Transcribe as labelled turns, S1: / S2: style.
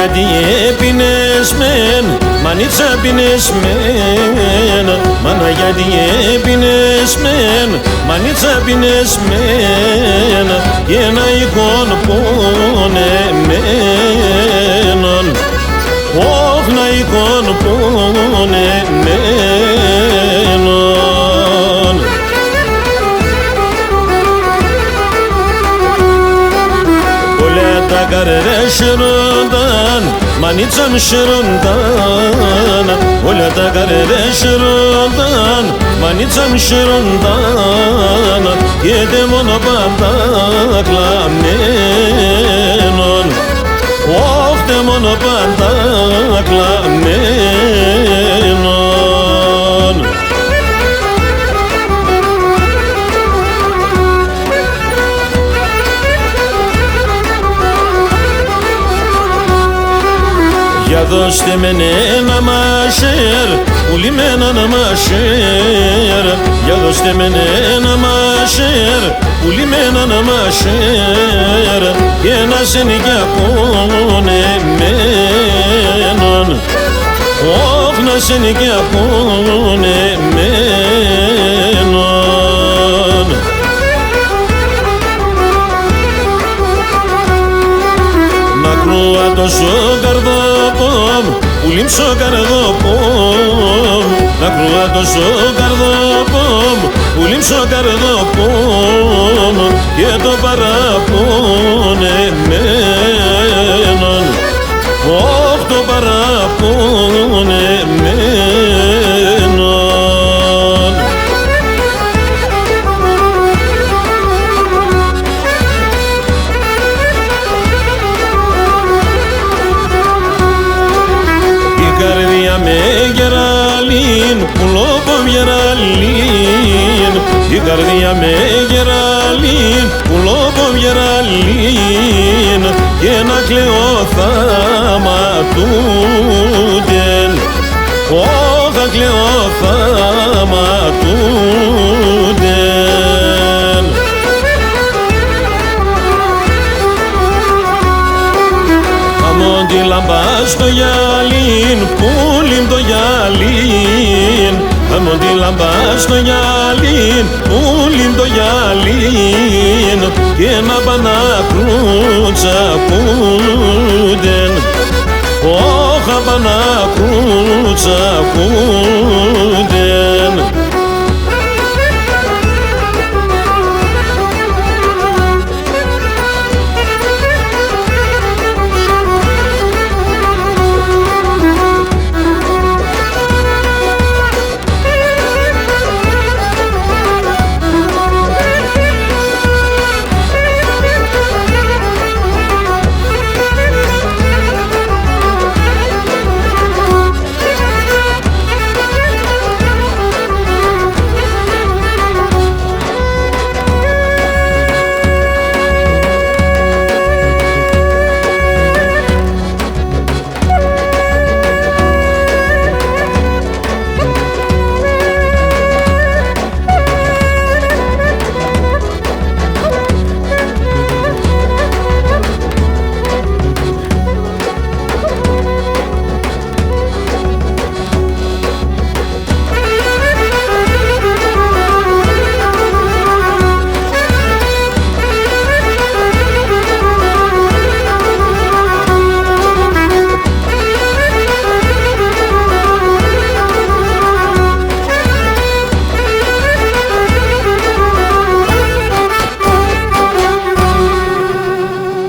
S1: γιατί έπινες μεν, μανίτσα πίνες μεν. Μάνα γιατί έπινες μεν, μανίτσα πίνες μεν. Και ένα εικόν πονεμένον, όχ να εικόν πονεμένον. Όλα τα καρδιά σιρούνταν, μανίτσα μ' σιρούνταν. Όλα τα καρδιά σιρούνταν, μανίτσα μ' σιρούνταν. Και δε μόνο πάντα κλαμμένον, όχ δε μόνο πάντα κλαμμένον. Για δώστε με ένα μασέρ, πουλημένα να μασέρ. Για δώστε με ένα μασέρ, πουλημένα να μασέρ. Και ένα σενικιακό νεμένον, όχ να σενικιακό νεμένον. Να κρούα τόσο καρδόπομ, πουλήμψω καρδόπομ. Να κρούα τόσο καρδόπομ, πουλήμψω καρδόπομ. Και το παραπονεμένον, όχ το παραπονεμένον. Η καρδιά με γεραλήν, πουλόπομ γεραλήν. Η καρδιά με γεραλήν, πουλόπομ γεραλήν. Και να κλαίω θα ματούντεν, όχ θα κλαίω θα ματούντεν. Αμόν τη λαμπά στο γυαλίν, πουλίμ το γυαλίν. Αμόν τη λαμπά στο γυαλίν, πουλίμ το γυαλίν. Και να πανακρούτσα κούντεν, όχ πανακρούτσα κούντεν.